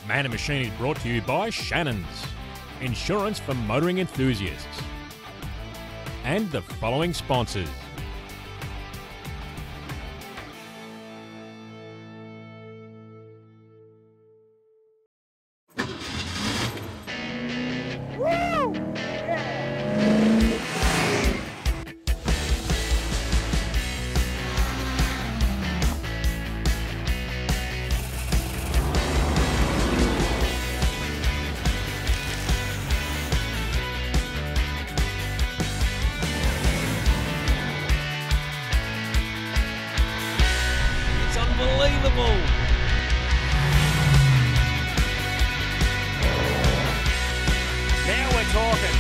Man and Machine is brought to you by Shannons, insurance for motoring enthusiasts, and the following sponsors. Unbelievable! Now we're talking.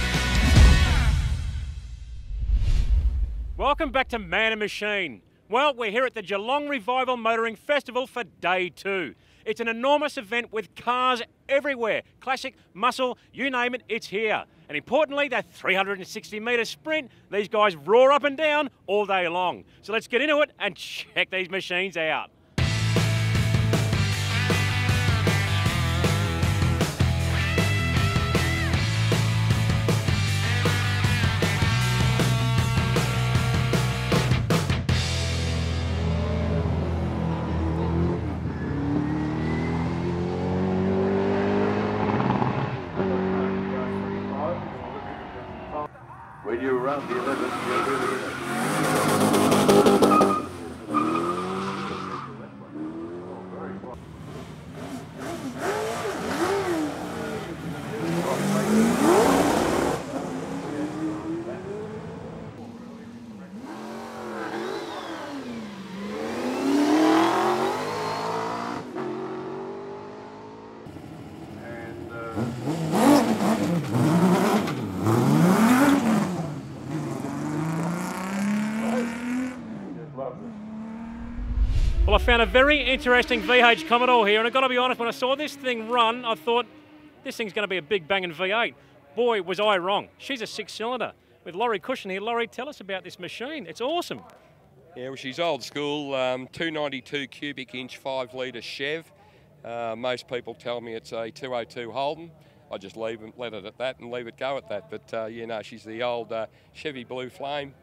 Welcome back to Man and Machine. Well, we're here at the Geelong Revival Motoring Festival for day 2. It's an enormous event with cars everywhere. Classic, muscle, you name it, it's here. And importantly, that 360-metre sprint, these guys roar up and down all day long. So let's get into it and check these machines out. When you're around the 11th, you're really in it. Well, I found a very interesting VH Commodore here, and I've got to be honest, when I saw this thing run, I thought, this thing's going to be a big banging V8. Boy, was I wrong. She's a 6-cylinder. With Laurie Cushion here. Laurie, tell us about this machine. It's awesome. Yeah, well, she's old school, 292 cubic inch 5-litre Chev. Most people tell me it's a 202 Holden. I just let it at that and leave it go at that. But, you know, she's the old Chevy Blue Flame,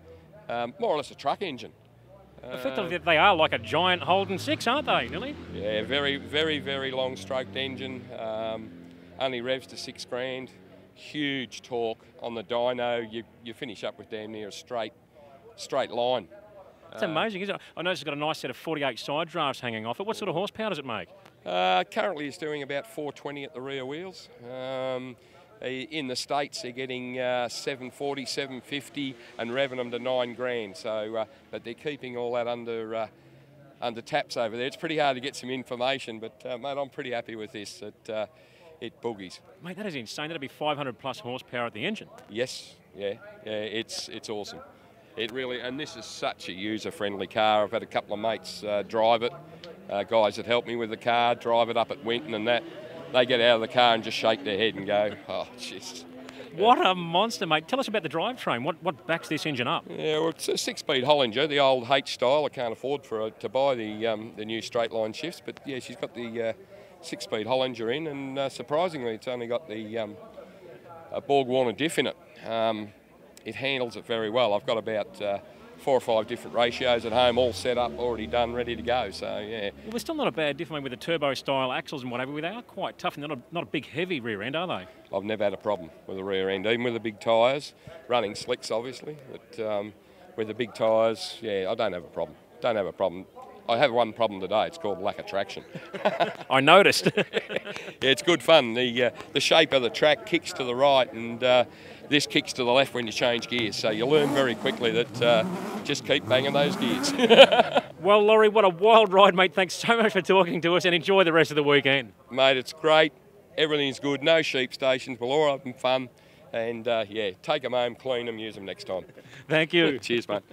more or less a truck engine. Effectively, they are like a giant Holden 6, aren't they, Nearly? Yeah, very, very, very long-stroked engine. Only revs to 6 grand. Huge torque on the dyno. You finish up with damn near a straight line. It's amazing, isn't it? I noticed it's got a nice set of 48 side drafts hanging off it. What sort of horsepower does it make? Currently, it's doing about 420 at the rear wheels. In the States, they're getting 740, 750 and revving them to 9 grand. So, but they're keeping all that under taps over there. It's pretty hard to get some information, but mate, I'm pretty happy with this. It boogies. Mate, that is insane. That'd be 500 plus horsepower at the engine. Yes, yeah, it's awesome. It really, and this is such a user-friendly car. I've had a couple of mates drive it. Guys that helped me with the car, drive it up at Winton and that. They get out of the car and just shake their head and go, oh, jeez. What a monster, mate. Tell us about the drivetrain. What backs this engine up? Yeah, well, it's a 6-speed Hollinger, the old H style. I can't afford to buy the new straight line shifts, but yeah, she's got the 6-speed Hollinger in, and surprisingly, it's only got the Borg Warner diff in it. It handles it very well. I've got about 4 or 5 different ratios at home, all set up, already done, ready to go. So yeah. Well, they're still not a bad diff, with the turbo-style axles and whatever. They are quite tough, and they're not a big, heavy rear end, are they? I've never had a problem with the rear end, even with the big tyres, running slicks, obviously. But with the big tyres, yeah, I don't have a problem. Don't have a problem. I have one problem today. It's called lack of traction. I noticed. Yeah, it's good fun. The shape of the track kicks to the right, and this kicks to the left when you change gears. So you learn very quickly that just keep banging those gears. Well, Laurie, what a wild ride, mate. Thanks so much for talking to us, and enjoy the rest of the weekend. Mate, it's great. Everything's good. No sheep stations. We'll all have them fun. And yeah, take them home, clean them, use them next time. Thank you. Cheers, mate.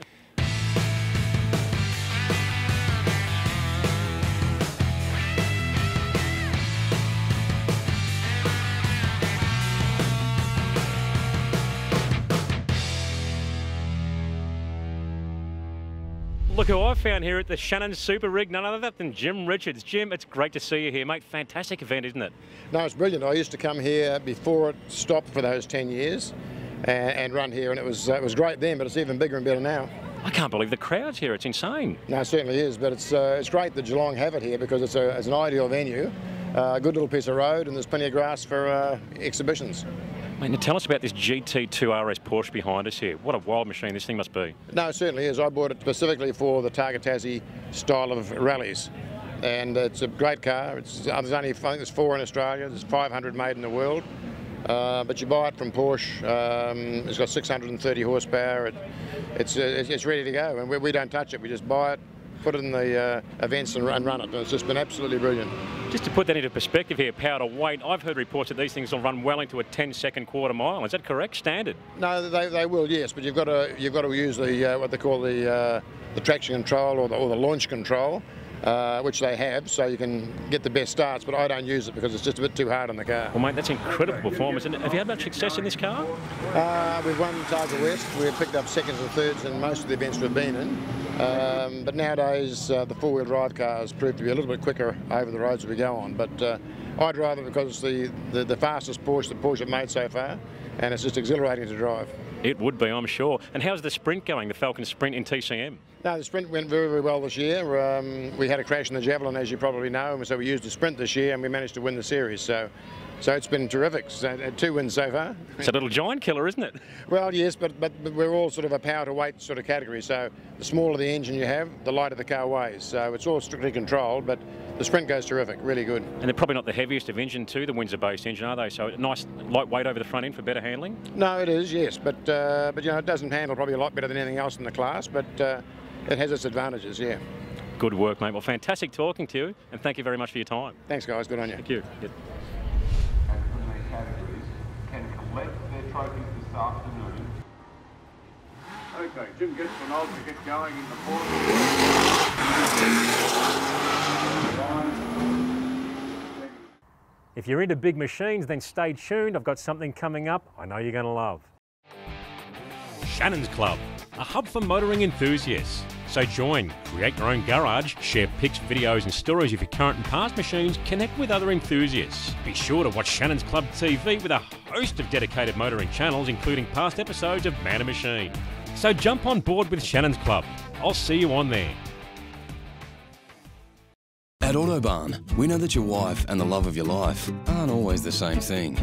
Look who I've found here at the Shannons Super Rig, none other than Jim Richards. Jim, it's great to see you here, mate. Fantastic event, isn't it? No, it's brilliant. I used to come here before it stopped for those 10 years and run here, and it was great then, but it's even bigger and better now. I can't believe the crowds here. It's insane. No, it certainly is, but it's great that Geelong have it here because it's an ideal venue, a good little piece of road, and there's plenty of grass for exhibitions. Mate, now tell us about this GT2 RS Porsche behind us here. What a wild machine this thing must be. No, it certainly is. I bought it specifically for the Targa Tassie style of rallies, and it's a great car. There's only, I think there's 4 in Australia. There's 500 made in the world. But you buy it from Porsche. It's got 630 horsepower. It's ready to go, and we don't touch it. We just buy it, put it in the events and run it. And it's just been absolutely brilliant. Just to put that into perspective here, power to weight, I've heard reports that these things will run well into a 10-second quarter mile. Is that correct? Standard? No, they will, yes, but you've got to use the what they call the traction control or the launch control. Which they have, so you can get the best starts, but I don't use it because it's just a bit too hard on the car. Well, mate, that's incredible performance. And have you had much success in this car? We've won Targa West. We've picked up seconds and thirds in most of the events we've been in. But nowadays, the four-wheel drive cars prove to be a little bit quicker over the roads we go on. But I'd rather, because it's the fastest Porsche that Porsche have made so far, and it's just exhilarating to drive. It would be, I'm sure. And how's the sprint going, the Falcon Sprint in TCM? No, the sprint went very, very well this year. We had a crash in the Javelin, as you probably know, and so we used the sprint this year and we managed to win the series. So it's been terrific. So, 2 wins so far. It's a little giant killer, isn't it? Well, yes, but we're all sort of a power to weight sort of category. So the smaller the engine you have, the lighter the car weighs. So it's all strictly controlled, but the sprint goes terrific, really good. And they're probably not the heaviest of engine too, the Windsor-based engine, are they? So nice lightweight over the front end for better handling? No, it is, yes, but you know, it doesn't handle probably a lot better than anything else in the class, but it has its advantages, yeah. Good work, mate. Well, fantastic talking to you, and thank you very much for your time. Thanks, guys. Good on you. Thank you. And from their categories can collect their trophies this afternoon. Okay, Jim gets the nod to get going in the fourth. If you're into big machines, then stay tuned. I've got something coming up I know you're going to love. Shannons Club, a hub for motoring enthusiasts. So join, create your own garage, share pics, videos and stories of your current and past machines, connect with other enthusiasts. Be sure to watch Shannons Club TV with a host of dedicated motoring channels, including past episodes of Man and Machine. So jump on board with Shannons Club. I'll see you on there. At Autobarn, we know that your wife and the love of your life aren't always the same thing.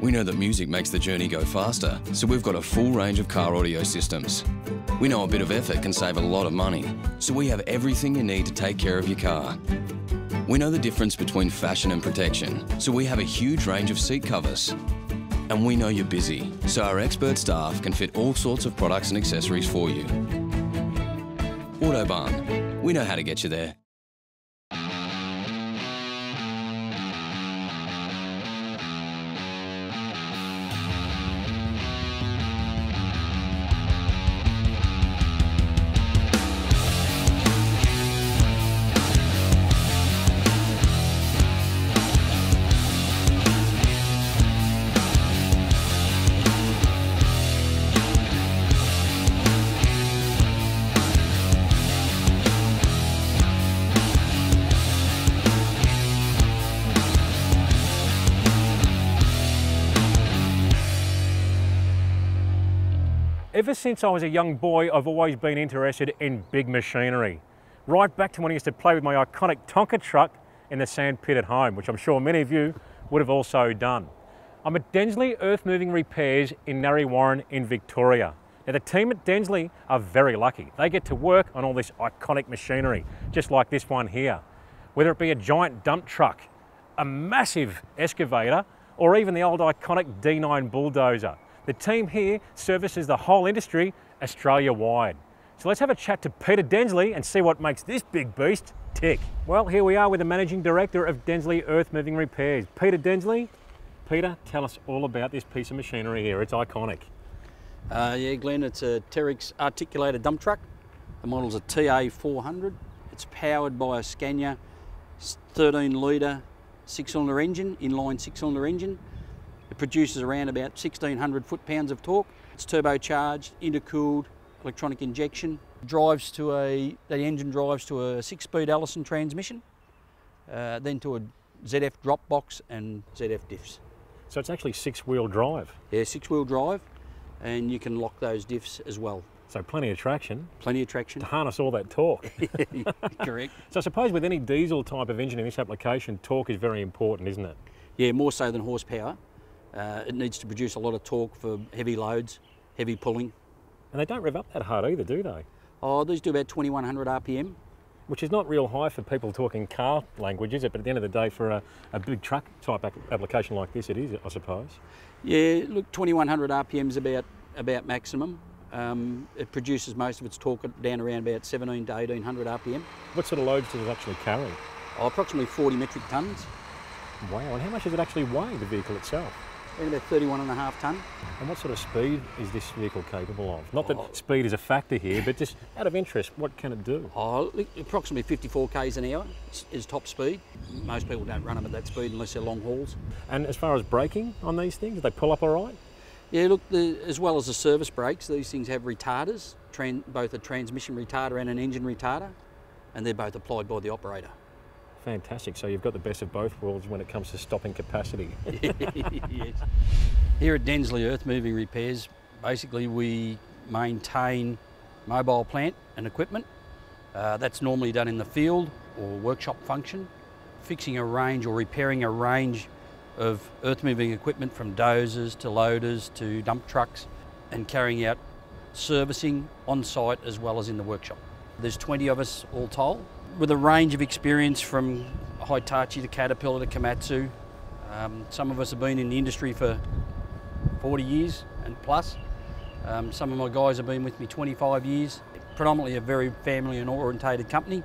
We know that music makes the journey go faster, so we've got a full range of car audio systems. We know a bit of effort can save a lot of money, so we have everything you need to take care of your car. We know the difference between fashion and protection, so we have a huge range of seat covers. And we know you're busy, so our expert staff can fit all sorts of products and accessories for you. Autobarn, we know how to get you there. Ever since I was a young boy, I've always been interested in big machinery. Right back to when I used to play with my iconic Tonka truck in the sand pit at home, which I'm sure many of you would have also done. I'm at Densley Earth Moving Repairs in Narre Warren in Victoria. Now the team at Densley are very lucky. They get to work on all this iconic machinery, just like this one here. Whether it be a giant dump truck, a massive excavator, or even the old iconic D9 bulldozer. The team here services the whole industry Australia-wide. So let's have a chat to Peter Densley and see what makes this big beast tick. Well, here we are with the Managing Director of Densley Earth Moving Repairs, Peter Densley. Peter, tell us all about this piece of machinery here. It's iconic. Yeah, Glenn, it's a Terex articulated dump truck. The model's a TA400. It's powered by a Scania 13-litre 6-cylinder engine, inline 6-cylinder engine. It produces around about 1,600 foot-pounds of torque. It's turbocharged, intercooled, electronic injection, The engine drives to a 6-speed Allison transmission, then to a ZF drop box and ZF diffs. So it's actually 6-wheel drive. Yeah, 6-wheel drive, and you can lock those diffs as well. So plenty of traction. Plenty of traction. To harness all that torque. Correct. So I suppose with any diesel type of engine in this application, torque is very important, isn't it? Yeah, more so than horsepower. It needs to produce a lot of torque for heavy loads, heavy pulling. And they don't rev up that hard either, do they? Oh, these do about 2100 RPM. Which is not real high for people talking car language, is it? But at the end of the day, for a big truck type application like this, it is, I suppose. Yeah, look, 2100 RPM is about maximum. It produces most of its torque down around about 17 to 1800 RPM. What sort of loads does it actually carry? Oh, approximately 40 metric tonnes. Wow, and how much does it actually weigh, the vehicle itself? Around about 31.5 tonne. And what sort of speed is this vehicle capable of? Not that speed is a factor here, but just out of interest, what can it do? Oh, approximately 54 k's an hour is top speed. Most people don't run them at that speed unless they're long hauls. And as far as braking on these things, do they pull up all right? Yeah, look, as well as the service brakes, these things have retarders, both a transmission retarder and an engine retarder, and they're both applied by the operator. Fantastic. So you've got the best of both worlds when it comes to stopping capacity. Yes. Here at Densley Earth Moving Repairs, basically we maintain mobile plant and equipment. That's normally done in the field or workshop function, fixing a range or repairing a range of earth moving equipment from dozers to loaders to dump trucks, and carrying out servicing on site as well as in the workshop. There's 20 of us all told, with a range of experience from Hitachi to Caterpillar to Komatsu. Some of us have been in the industry for 40 years and plus. Some of my guys have been with me 25 years. Predominantly a very family and orientated company,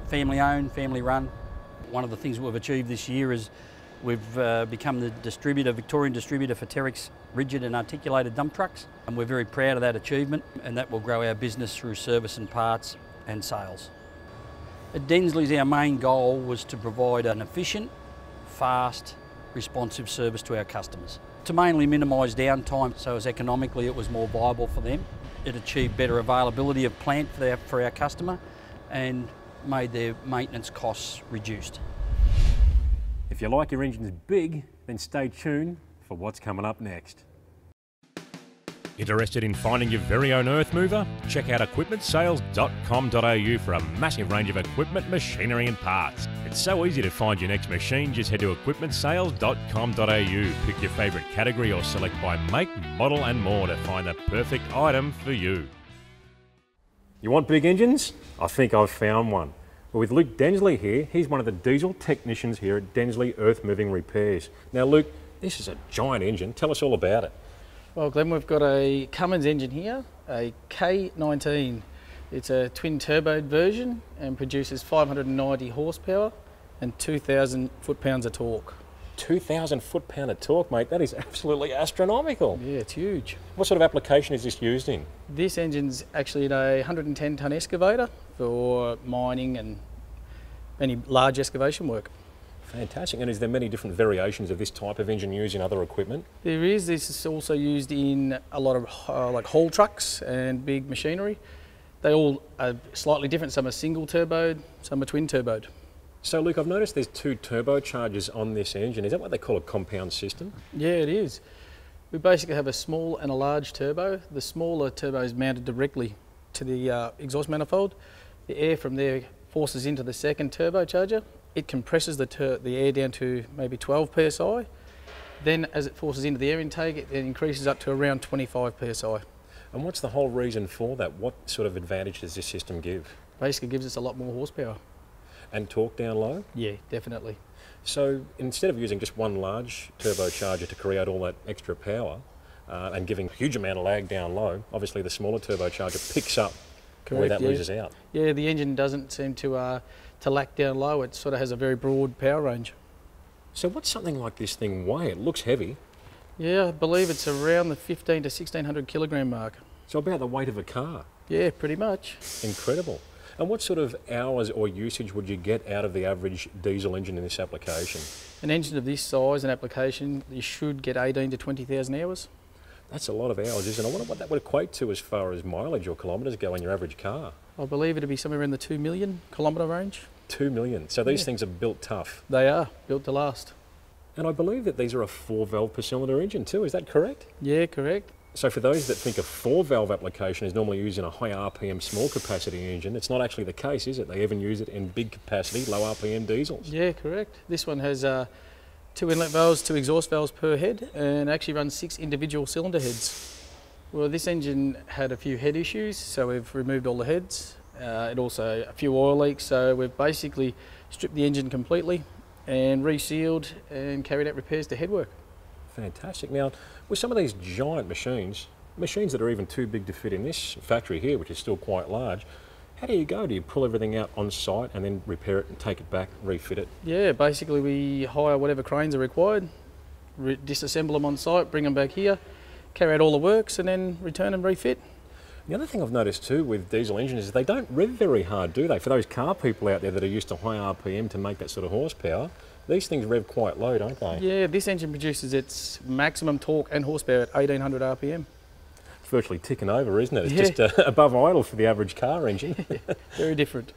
family owned, family run. One of the things we've achieved this year is we've become the Victorian distributor for Terex rigid and articulated dump trucks, and we're very proud of that achievement, and that will grow our business through service and parts and sales. At Densley's, our main goal was to provide an efficient, fast, responsive service to our customers. To mainly minimise downtime, so as economically it was more viable for them. It achieved better availability of plant for our customer and made their maintenance costs reduced. If you like your engines big, then stay tuned for what's coming up next. Interested in finding your very own earth mover? Check out equipmentsales.com.au for a massive range of equipment, machinery and parts. It's so easy to find your next machine. Just head to equipmentsales.com.au, pick your favourite category or select by make, model and more to find the perfect item for you. You want big engines? I think I've found one. Well, with Luke Densley here, he's one of the diesel technicians here at Densley Earth Moving Repairs. Now Luke, this is a giant engine. Tell us all about it. Well, Glenn, we've got a Cummins engine here, a K19. It's a twin turboed version and produces 590 horsepower and 2,000 foot-pounds of torque. 2,000 foot-pound of torque, mate. That is absolutely astronomical. Yeah, it's huge. What sort of application is this used in? This engine's actually in a 110-tonne excavator for mining and any large excavation work. Fantastic. And is there many different variations of this type of engine used in other equipment? There is. This is also used in a lot of like haul trucks and big machinery. They all are slightly different. Some are single turboed, some are twin turboed. So Luke, I've noticed there's two turbochargers on this engine. Is that what they call a compound system? Yeah, it is. We basically have a small and a large turbo. The smaller turbo is mounted directly to the exhaust manifold. The air from there forces into the second turbocharger. It compresses the air down to maybe 12 psi. Then as it forces into the air intake, it then increases up to around 25 psi. And what's the whole reason for that? What sort of advantage does this system give? Basically gives us a lot more horsepower. And torque down low? Yeah, definitely. So instead of using just one large turbocharger to create all that extra power and giving a huge amount of lag down low, obviously the smaller turbocharger picks up where that loses out. Yeah, the engine doesn't seem to lack down low. It sort of has a very broad power range. So what's something like this thing weigh? It looks heavy. Yeah, I believe it's around the 15 to 1600 kilogram mark. So about the weight of a car. Yeah, pretty much. Incredible. And what sort of hours or usage would you get out of the average diesel engine in this application? An engine of this size and application, you should get 18 to 20,000 hours. That's a lot of hours, isn't it? I wonder what that would equate to as far as mileage or kilometres go in your average car. I believe it'd be somewhere in the 2 million kilometre range. 2 million. So these things are built tough. They are, built to last. And I believe that these are a 4-valve per cylinder engine too, is that correct? Yeah, correct. So for those that think a 4-valve application is normally used in a high RPM small capacity engine, it's not actually the case, is it? They even use it in big capacity, low RPM diesels. Yeah, correct. This one has 2 inlet valves, 2 exhaust valves per head, and actually runs 6 individual cylinder heads. Well, this engine had a few head issues, so we've removed all the heads. It also a few oil leaks, so we've basically stripped the engine completely and resealed and carried out repairs to headwork. Fantastic. Now, with some of these giant machines that are even too big to fit in this factory here, which is still quite large, how do you go? Do you pull everything out on site and then repair it and take it back, refit it? Yeah, basically we hire whatever cranes are required, disassemble them on site, bring them back here, carry out all the works and then return and refit. The other thing I've noticed too with diesel engines is they don't rev very hard, do they? For those car people out there that are used to high RPM to make that sort of horsepower, these things rev quite low, don't they? Yeah, this engine produces its maximum torque and horsepower at 1800 RPM. It's virtually ticking over, isn't it? It's just above idle for the average car engine. Very different.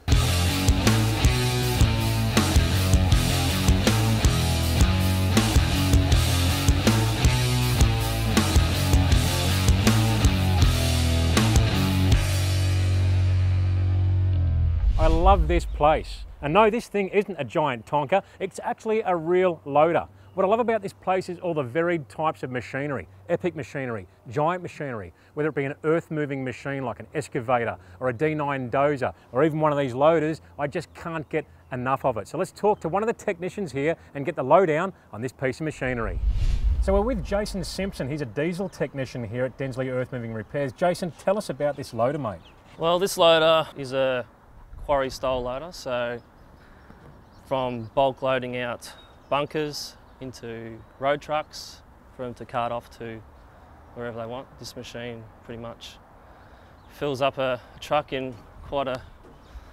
I love this place. And no, this thing isn't a giant tonker, it's actually a real loader. What I love about this place is all the varied types of machinery, epic machinery, giant machinery, whether it be an earth-moving machine like an excavator or a D9 dozer or even one of these loaders. I just can't get enough of it. So let's talk to one of the technicians here and get the lowdown on this piece of machinery. So we're with Jason Simpson. He's a diesel technician here at Densley Earth Moving Repairs. Jason, tell us about this loader, mate. Well, this loader is a quarry style loader, so from bulk loading out bunkers into road trucks for them to cart off to wherever they want. This machine pretty much fills up a truck in quite a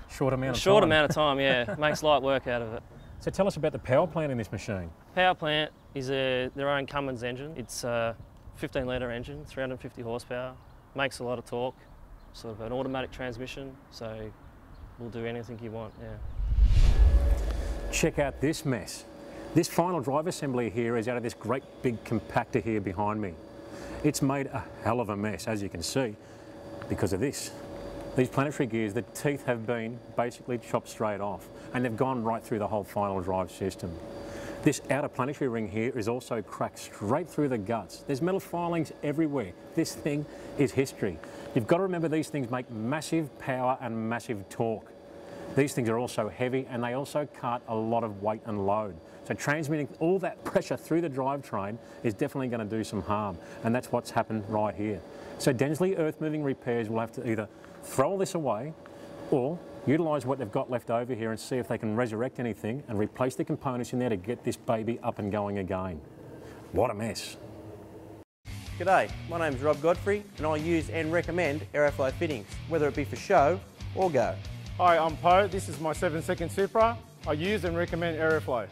short amount of time, yeah. Makes light work out of it. So tell us about the power plant in this machine. Power plant is their own Cummins engine. It's a 15 litre engine, 350 horsepower, makes a lot of torque, sort of an automatic transmission, so will do anything you want, yeah. Check out this mess. This final drive assembly here is out of this great big compactor here behind me. It's made a hell of a mess, as you can see, because of this. These planetary gears, the teeth have been basically chopped straight off, and they've gone right through the whole final drive system. This outer planetary ring here is also cracked straight through the guts. There's metal filings everywhere. This thing is history. You've got to remember these things make massive power and massive torque. These things are also heavy and they also cart a lot of weight and load. So transmitting all that pressure through the drivetrain is definitely going to do some harm, and that's what's happened right here. So Densley Earth Moving Repairs will have to either throw all this away or utilise what they've got left over here and see if they can resurrect anything and replace the components in there to get this baby up and going again. What a mess. G'day, my name's Rob Godfrey and I use and recommend Aeroflow fittings, whether it be for show or go. Hi, I'm Poe. This is my 7-second Supra. I use and recommend Aeroflow.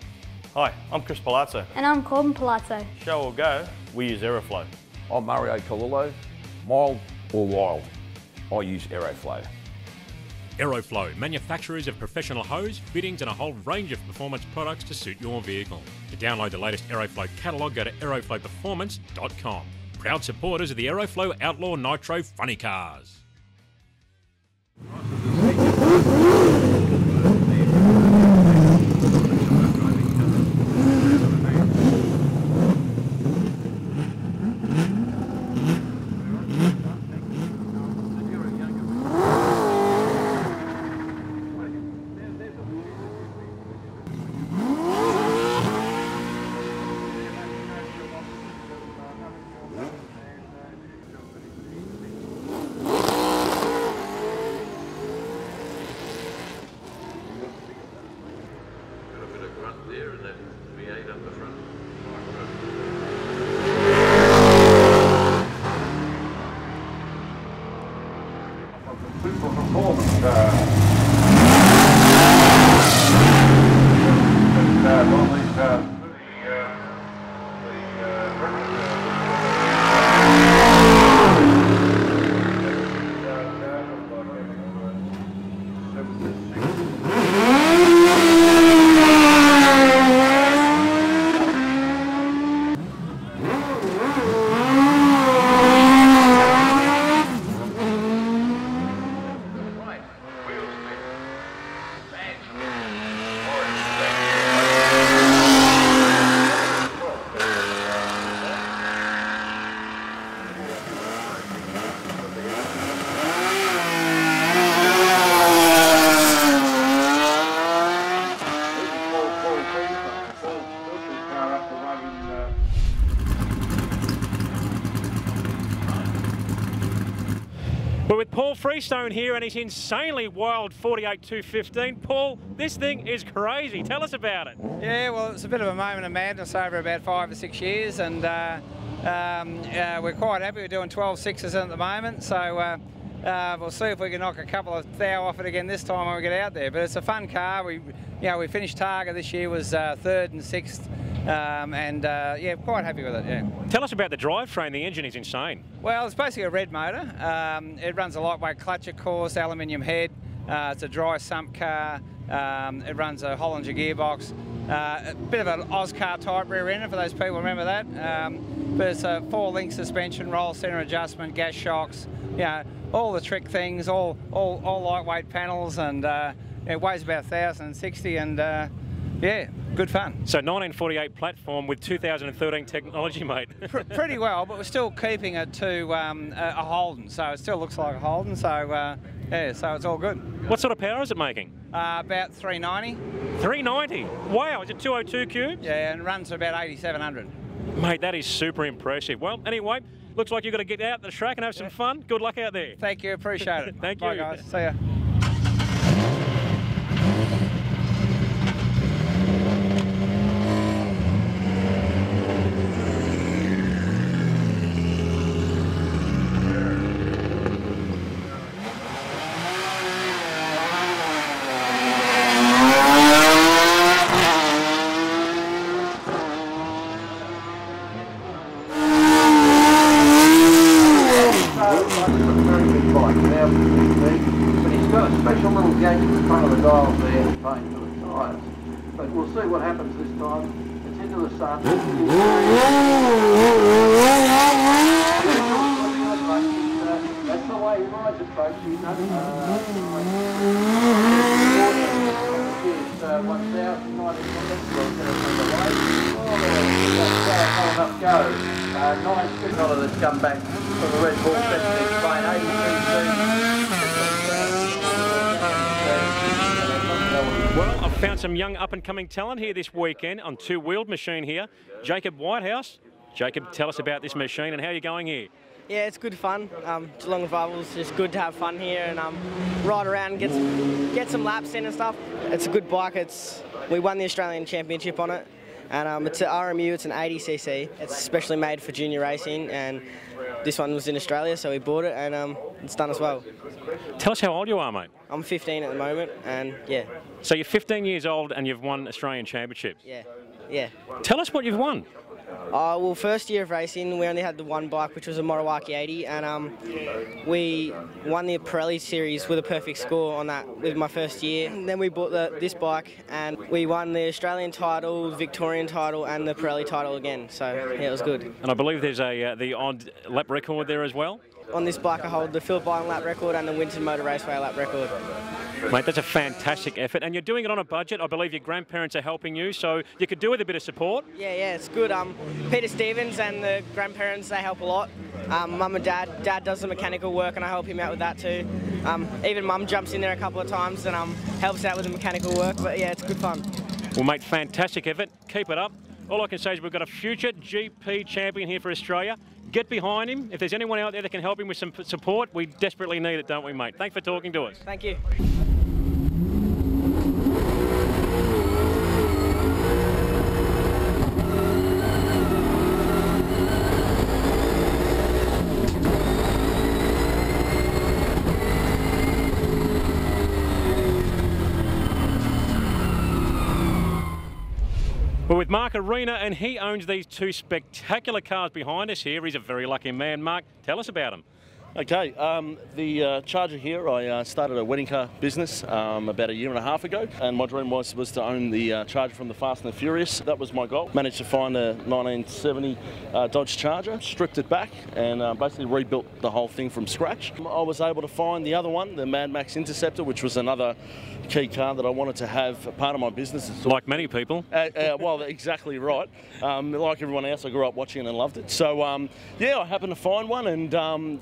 Hi, I'm Chris Palazzo. And I'm Corbin Palazzo. Show or go, we use Aeroflow. I'm Mario Colillo. Mild or wild, I use Aeroflow. Aeroflow, manufacturers of professional hose, fittings and a whole range of performance products to suit your vehicle. To download the latest Aeroflow catalogue, go to aeroflowperformance.com. Proud supporters of the Aeroflow Outlaw Nitro Funny Cars. We're with Paul Freestone here and his insanely wild 48215. Paul, this thing is crazy. Tell us about it. Yeah, well, it's a bit of a moment of madness over about 5 or 6 years, and we're quite happy. We're doing 12 sixes at the moment, so we'll see if we can knock a couple of thou off it again this time when we get out there. But it's a fun car. We finished Targa this year was 3rd and 6th. Yeah, quite happy with it, yeah. Tell us about the drivetrain. The engine is insane. Well, it's basically a red motor. It runs a lightweight clutch, of course, aluminium head. It's a dry sump car. It runs a Hollinger gearbox. A bit of an Oscar type rear end, for those people remember that. But it's a 4-link suspension, roll center adjustment, gas shocks, all the trick things, all lightweight panels, and it weighs about 1,060, and yeah, good fun. So 1948 platform with 2013 technology, mate. Pretty well, but we're still keeping it to a Holden, so it still looks like a Holden, so yeah, so it's all good. What sort of power is it making? About 390. 390? Wow, is it 202 cubes? Yeah, and runs to about 8,700. Mate, that is super impressive. Well, anyway, looks like you've got to get out the track and have some fun. Good luck out there. Thank you, appreciate it. Thank Bye, you. guys. See ya. We'll see what happens this time. It's into the sun. That's the way he rides it, folks. He's 1,000 go. 9 that's come back from the Red Bull Festival train, 83 Well, I've found some young up-and-coming talent here this weekend on two-wheeled machine here. Jacob Whitehouse. Jacob, tell us about this machine and how you're going here. Yeah, it's good fun. Geelong Revival's just good to have fun here and ride around and get some laps in and stuff. It's a good bike. We won the Australian Championship on it, and it's an RMU. It's an 80cc. It's specially made for junior racing, and this one was in Australia, so we bought it, and it's done as well. Tell us how old you are, mate. I'm 15 at the moment, and yeah. So you're 15 years old and you've won Australian Championships. Yeah, yeah. Tell us what you've won. Well, first year of racing, we only had the one bike, which was a Morawaki 80, and we won the Pirelli series with a perfect score on that with my first year. And then we bought this bike, and we won the Australian title, the Victorian title, and the Pirelli title again. So yeah, it was good. And I believe there's the odd lap record there as well. On this bike, I hold the Phillip Island lap record and the Winton Motor Raceway lap record. Mate, that's a fantastic effort, and you're doing it on a budget. I believe your grandparents are helping you, so you could do with a bit of support. Yeah, it's good. Peter Stevens and the grandparents, they help a lot. Mum and Dad. Dad does the mechanical work, and I help him out with that too. Even Mum jumps in there a couple of times and helps out with the mechanical work, but yeah, it's good fun. Well, mate, fantastic effort. Keep it up. All I can say is we've got a future GP champion here for Australia. Get behind him. If there's anyone out there that can help him with some support, we desperately need it, don't we, mate? Thanks for talking to us. Thank you. We're with Mark Arena, and he owns these two spectacular cars behind us here. He's a very lucky man. Mark, tell us about him. Okay, the Charger here, I started a wedding car business about a year and a half ago, and my dream was to own the Charger from the Fast and the Furious. That was my goal. Managed to find a 1970 Dodge Charger, stripped it back, and basically rebuilt the whole thing from scratch. I was able to find the other one, the Mad Max Interceptor, which was another key car that I wanted to have a part of my business. Like many people. Well, exactly right. Like everyone else, I grew up watching it and loved it. So, yeah, I happened to find one, and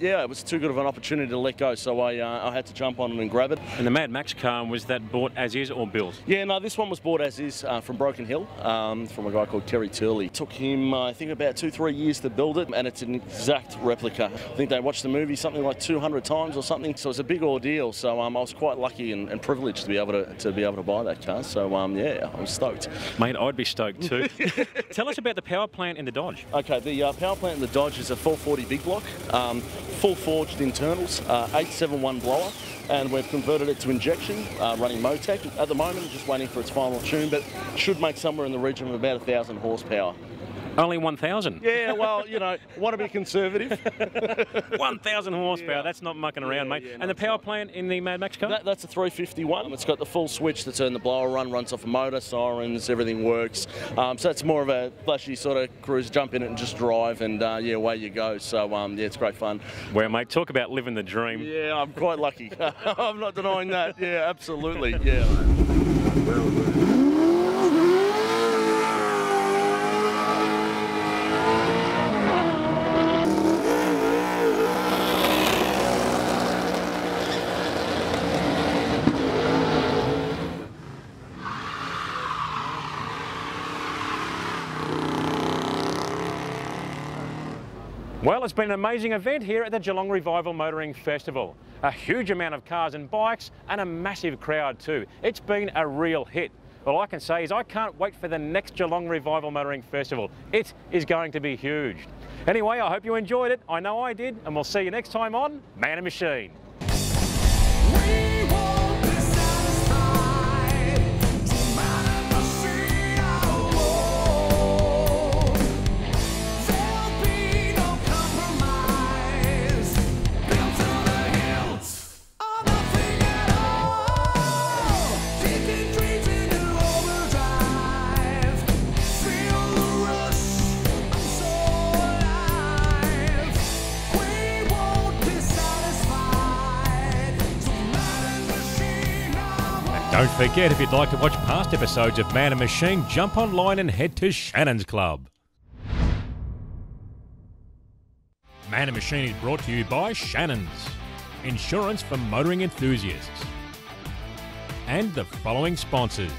yeah, it was was too good of an opportunity to let go, so I had to jump on it and grab it. And the Mad Max car, was that bought as is or built? Yeah, no, this one was bought as is from Broken Hill, from a guy called Terry Turley. It took him, I think, about 2-3 years to build it, and it's an exact replica. I think they watched the movie something like 200 times or something, so it's a big ordeal. So I was quite lucky and privileged to be able to buy that car. So yeah, I was stoked. Mate, I'd be stoked too. Tell us about the power plant in the Dodge. Okay, the power plant in the Dodge is a 440 big block, full forged internals, 871 blower, and we've converted it to injection, running Motec. At the moment, just waiting for its final tune, but should make somewhere in the region of about 1,000 horsepower. Only 1,000? Yeah, well, you know, want to be conservative. 1,000 horsepower, yeah. That's not mucking around, mate. And the power plant in the Mad Max car? That's a 351. It's got the full switch to turn the blower on, runs off a motor, sirens, everything works. So it's more of a flashy sort of cruise, jump in it and just drive, and yeah, away you go. So yeah, it's great fun. Well, mate, talk about living the dream. Yeah, I'm quite lucky. I'm not denying that. Yeah, absolutely. Yeah. Well, it's been an amazing event here at the Geelong Revival Motoring Festival. A huge amount of cars and bikes and a massive crowd too. It's been a real hit. All I can say is I can't wait for the next Geelong Revival Motoring Festival. It is going to be huge. Anyway, I hope you enjoyed it. I know I did, and we'll see you next time on Man and Machine. Don't forget, if you'd like to watch past episodes of Man and Machine, jump online and head to Shannons Club. Man and Machine is brought to you by Shannons, insurance for motoring enthusiasts, and the following sponsors.